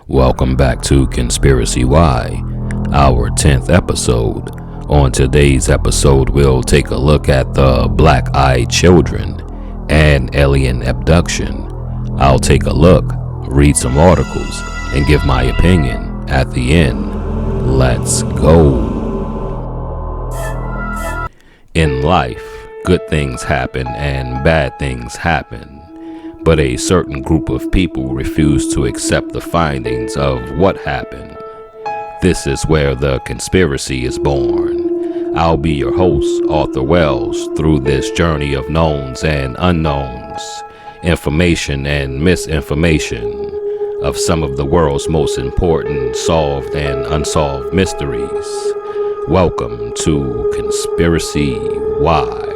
Welcome back to Conspiracy Y, our 10th episode. On today's episode, we'll take a look at the black-eyed children and alien abduction. I'll take a look, read some articles, and give my opinion at the end. Let's go. In life, good things happen and bad things happen. But a certain group of people refuse to accept the findings of what happened. This is where the conspiracy is born. I'll be your host, Arthur Wells, through this journey of knowns and unknowns, information and misinformation of some of the world's most important solved and unsolved mysteries. Welcome to Conspiracy Y.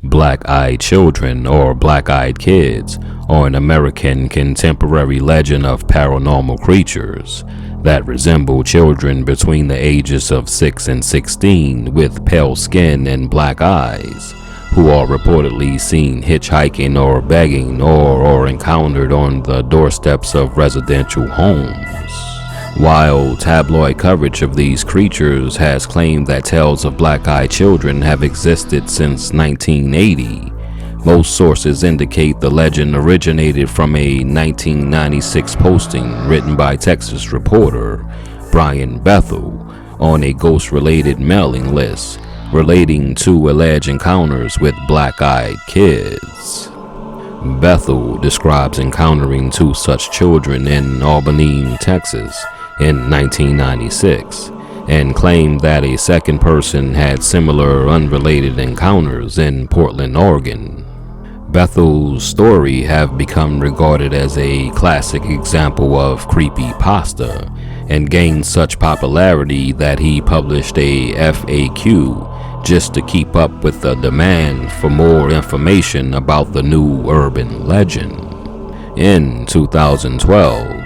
Black-eyed children, or black-eyed kids, are an American contemporary legend of paranormal creatures that resemble children between the ages of 6 and 16 with pale skin and black eyes, who are reportedly seen hitchhiking or begging or encountered on the doorsteps of residential homes. While tabloid coverage of these creatures has claimed that tales of black-eyed children have existed since 1980, most sources indicate the legend originated from a 1996 posting written by Texas reporter Brian Bethel on a ghost-related mailing list relating to alleged encounters with black-eyed kids. Bethel describes encountering two such children in Albany, Texas, in 1996, and claimed that a second person had similar unrelated encounters in Portland, Oregon. Bethel's story have become regarded as a classic example of creepypasta and gained such popularity that he published a FAQ just to keep up with the demand for more information about the new urban legend. In 2012,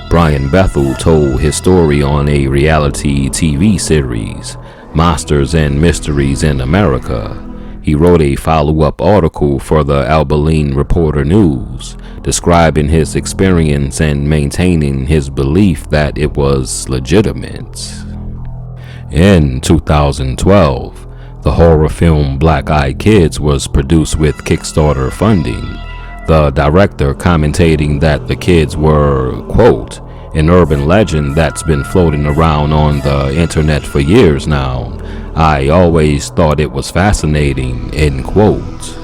Brian Bethel told his story on a reality TV series, Monsters and Mysteries in America. He wrote a follow-up article for the Abilene Reporter News, describing his experience and maintaining his belief that it was legitimate. In 2012, the horror film Black-Eyed Kids was produced with Kickstarter funding, the director commentating that the kids were, quote, an urban legend that's been floating around on the internet for years now. I always thought it was fascinating, end quote.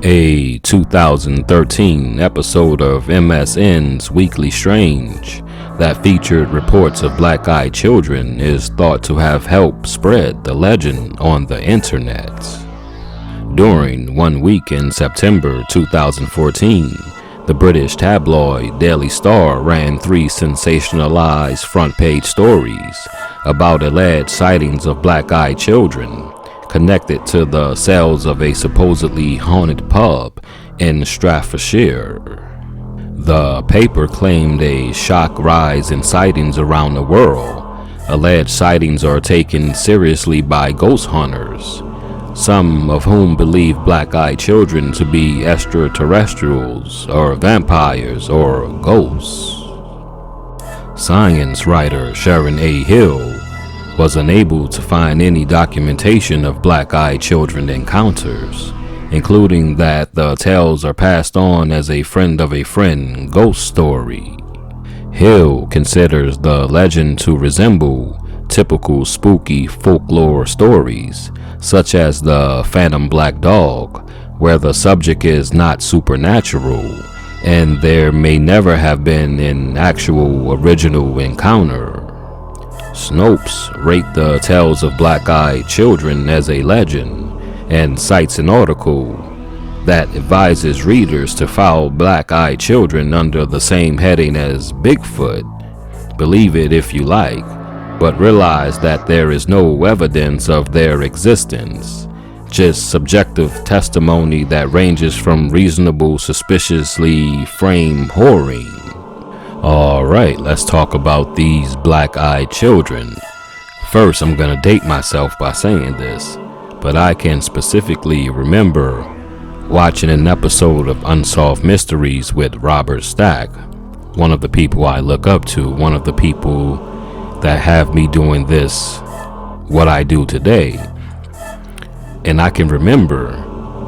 A 2013 episode of MSN's Weekly Strange that featured reports of black-eyed children is thought to have helped spread the legend on the internet. During 1 week in September 2014, the British tabloid Daily Star ran 3 sensationalized front-page stories about alleged sightings of black-eyed children connected to the cells of a supposedly haunted pub in Staffordshire. The paper claimed a shock rise in sightings around the world. Alleged sightings are taken seriously by ghost hunters, some of whom believe black-eyed children to be extraterrestrials or vampires or ghosts. Science writer Sharon A. Hill was unable to find any documentation of black-eyed children encounters, including that the tales are passed on as a friend of a friend ghost story. Hill considers the legend to resemble typical spooky folklore stories, such as the Phantom Black Dog, where the subject is not supernatural, and there may never have been an actual original encounter. Snopes rate the tales of black-eyed children as a legend, and cites an article that advises readers to file black-eyed children under the same heading as Bigfoot. Believe it if you like, but realize that there is no evidence of their existence, just subjective testimony that ranges from reasonable suspiciously framed whoring. Alright, let's talk about these black-eyed children. First, I'm gonna date myself by saying this, but I can specifically remember watching an episode of Unsolved Mysteries with Robert Stack, one of the people I look up to, one of the people that have me doing this, what I do today. And I can remember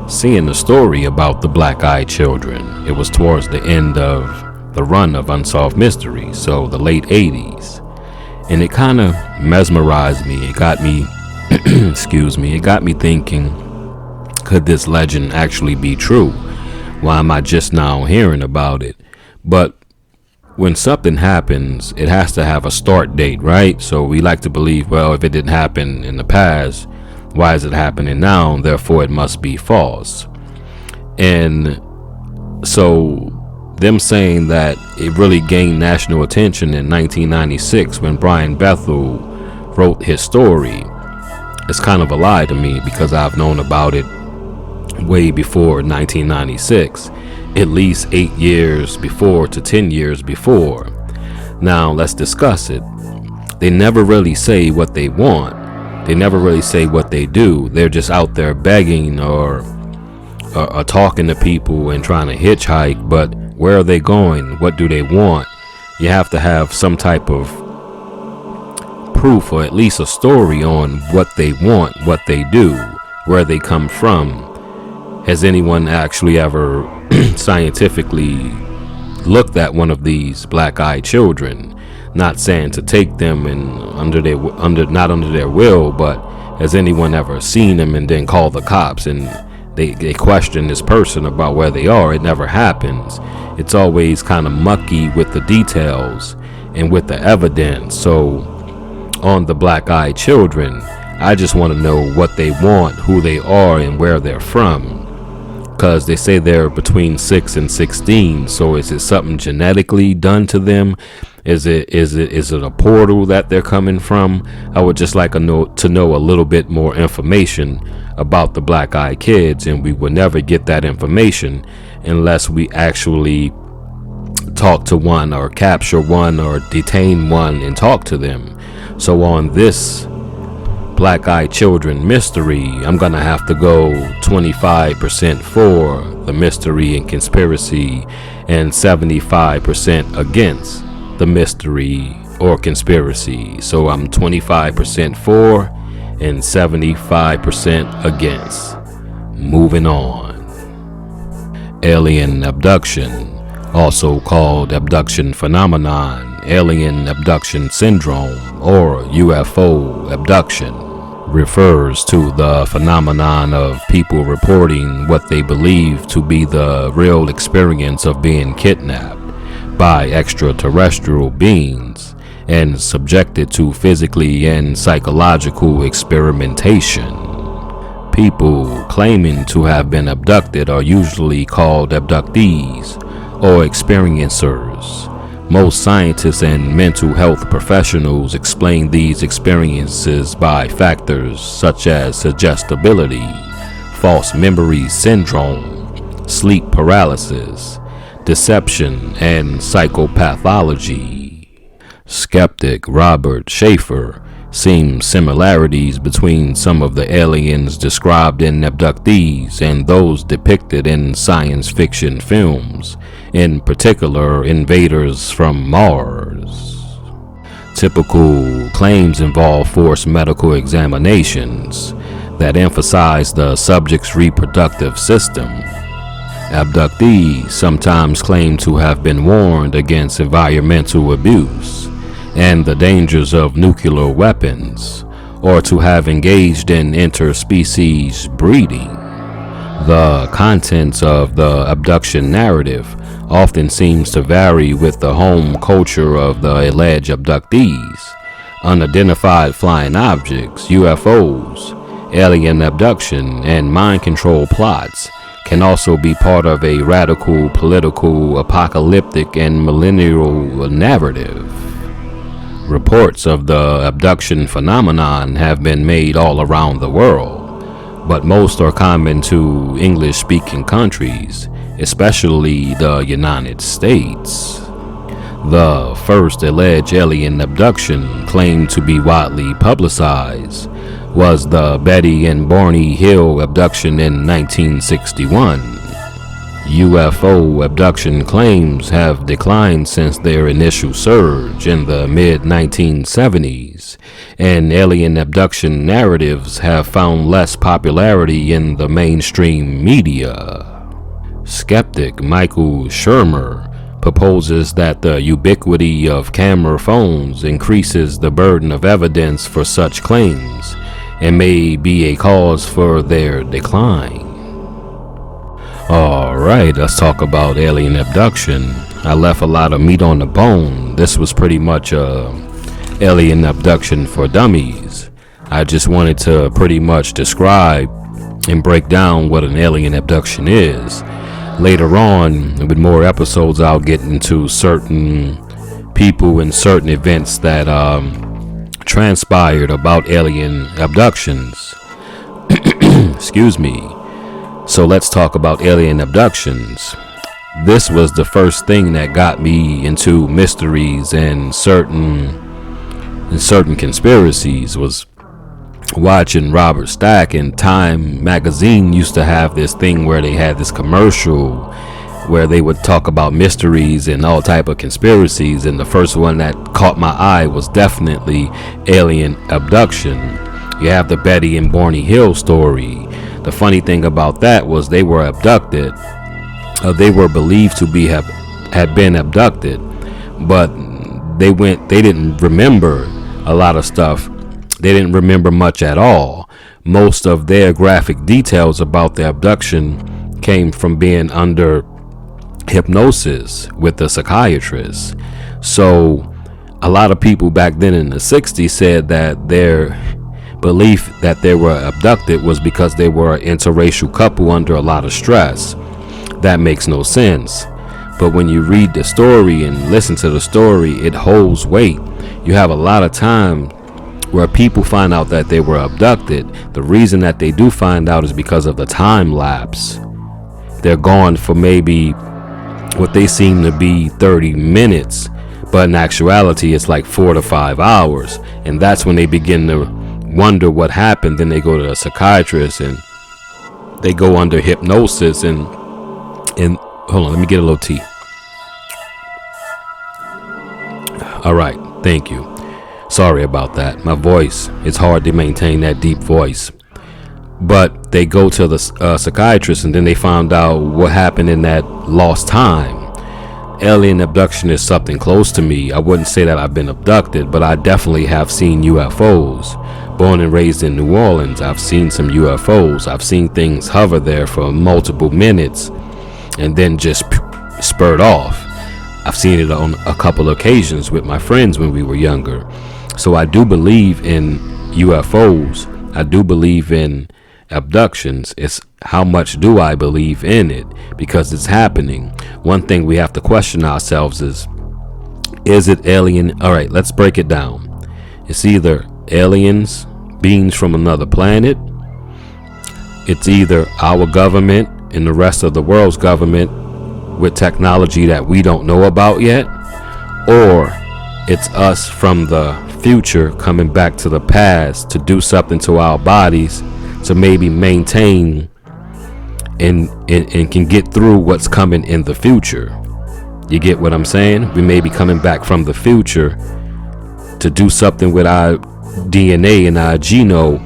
seeing the story about the black-eyed children. It was towards the end of the run of Unsolved Mysteries, so the late 80s. And it kind of mesmerized me. It got me, it got me thinking, could this legend actually be true? Why am I just now hearing about it? But when something happens, it has to have a start date, right? So we like to believe, well, if it didn't happen in the past, why is it happening now? Therefore, it must be false. And so them saying that it really gained national attention in 1996 when Brian Bethel wrote his story, it's kind of a lie to me, because I've known about it way before 1996, at least 8 years before to 10 years before. Now let's discuss it. They never really say what they want. They never really say what they do. They're just out there begging or talking to people and trying to hitchhike. But where are they going? What do they want? You have to have some type of proof, or at least a story on what they want, what they do, where they come from. Has anyone actually ever scientifically looked at one of these black-eyed children? Not saying to take them and not under their will, but has anyone ever seen them and then called the cops and they question this person about where they are? It never happens. It's always kind of mucky with the details and with the evidence. So on the black-eyed children, I just want to know what they want, who they are, and where they're from. Because they say they're between 6 and 16. So is it something genetically done to them? Is it a portal that they're coming from? I would just like to know a little bit more information about the black-eyed kids, and we will never get that information unless we actually talk to one, or capture one, or detain one and talk to them. So on this black-eyed children mystery, I'm gonna have to go 25% for the mystery and conspiracy, and 75% against the mystery or conspiracy. So I'm 25% for and 75% against. Moving on. Alien abduction, also called abduction phenomenon, alien abduction syndrome, or UFO abduction, refers to the phenomenon of people reporting what they believe to be the real experience of being kidnapped by extraterrestrial beings and subjected to physically and psychological experimentation. People claiming to have been abducted are usually called abductees or experiencers. Most scientists and mental health professionals explain these experiences by factors such as suggestibility, false memory syndrome, sleep paralysis, deception, and psychopathology. Skeptic Robert Schaefer sees similarities between some of the aliens described in abductees and those depicted in science fiction films, in particular Invaders from Mars. Typical claims involve forced medical examinations that emphasize the subject's reproductive system. Abductees sometimes claim to have been warned against environmental abuse and the dangers of nuclear weapons, or to have engaged in interspecies breeding. The contents of the abduction narrative often seems to vary with the home culture of the alleged abductees. Unidentified flying objects, UFOs, alien abduction, and mind control plots can also be part of a radical political, apocalyptic, and millennial narrative. Reports of the abduction phenomenon have been made all around the world, but most are common to English-speaking countries, especially the United States. The first alleged alien abduction claimed to be widely publicized was the Betty and Barney Hill abduction in 1961. UFO abduction claims have declined since their initial surge in the mid-1970s, and alien abduction narratives have found less popularity in the mainstream media. Skeptic Michael Shermer proposes that the ubiquity of camera phones increases the burden of evidence for such claims and may be a cause for their decline. Alright, let's talk about alien abduction. I left a lot of meat on the bone. This was pretty much alien abduction for dummies. I just wanted to pretty much describe and break down what an alien abduction is. Later on, with more episodes, I'll get into certain people and certain events that transpired about alien abductions. Excuse me. So let's talk about alien abductions. This was the first thing that got me into mysteries and certain conspiracies, was watching Robert Stack. And Time magazine used to have this thing where they had this commercial where they would talk about mysteries and all type of conspiracies, and the first one that caught my eye was definitely alien abduction. You have the Betty and Barney Hill story. The funny thing about that was they were abducted. They were believed to had been abducted, but they didn't remember a lot of stuff. They didn't remember much at all. Most of their graphic details about the abduction came from being under hypnosis with a psychiatrist. So a lot of people back then in the 60s said that their belief that they were abducted was because they were an interracial couple under a lot of stress. That makes no sense. But when you read the story and listen to the story, it holds weight. You have a lot of time where people find out that they were abducted. The reason that they do find out is because of the time lapse. They're gone for maybe what they seem to be 30 minutes, but in actuality it's like 4 to 5 hours, and that's when they begin to wonder what happened. Then they go to a psychiatrist and they go under hypnosis and hold on, let me get a little tea. All right, thank you. Sorry about that. My voice, it's hard to maintain that deep voice. But they go to the psychiatrist, and then they found out what happened in that lost time. Alien abduction is something close to me. I wouldn't say that I've been abducted, but I definitely have seen UFOs. Born and raised in New Orleans, I've seen some UFOs. I've seen things hover there for multiple minutes and then just spurt off. I've seen it on a couple occasions with my friends when we were younger. So I do believe in UFOs. I do believe in abductions. It's how much do I believe in it, because it's happening. One thing we have to question ourselves is it alien? All right, let's break it down. It's either aliens, beings from another planet. It's either our government and the rest of the world's government with technology that we don't know about yet, or it's us from the future coming back to the past to do something to our bodies to maybe maintain and can get through what's coming in the future. You get what I'm saying? We may be coming back from the future to do something with our DNA and our genome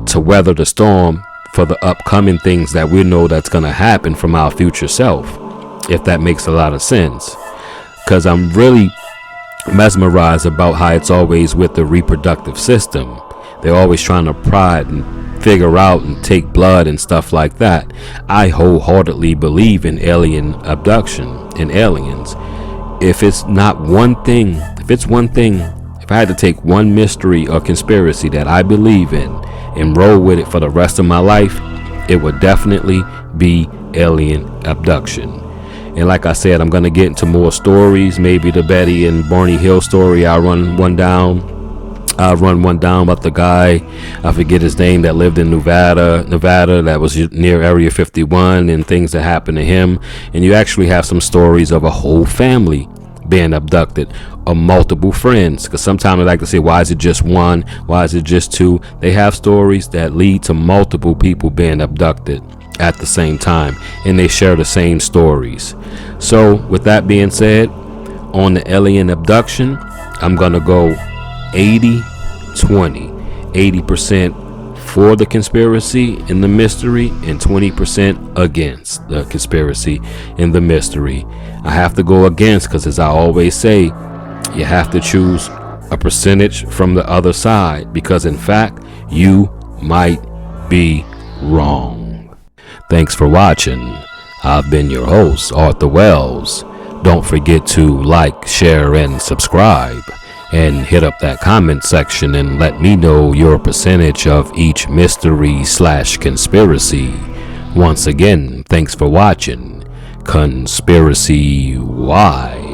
to weather the storm for the upcoming things that we know that's going to happen from our future self, if that makes a lot of sense. Because I'm really mesmerized about how it's always with the reproductive system. They're always trying to pry and figure out and take blood and stuff like that. I wholeheartedly believe in alien abduction and aliens. If it's one thing, if I had to take one mystery or conspiracy that I believe in and roll with it for the rest of my life, it would definitely be alien abduction. And like I said, I'm going to get into more stories. Maybe the Betty and Barney Hill story, I'll run one down about the guy, I forget his name, that lived in Nevada, that was near Area 51, and things that happened to him. And you actually have some stories of a whole family being abducted, or multiple friends, because sometimes I like to say, why is it just one? Why is it just two? They have stories that lead to multiple people being abducted. at the same time, and they share the same stories. So with that being said, on the alien abduction, I'm gonna go 80-20. 80% for the conspiracy and the mystery, and 20% against the conspiracy and the mystery. I have to go against because, as I always say, you have to choose a percentage from the other side, because in fact you might be wrong. Thanks for watching. I've been your host, Arthur Wells. Don't forget to like, share, and subscribe, and hit up that comment section and let me know your percentage of each mystery/conspiracy. Once again, thanks for watching Conspiracy Why.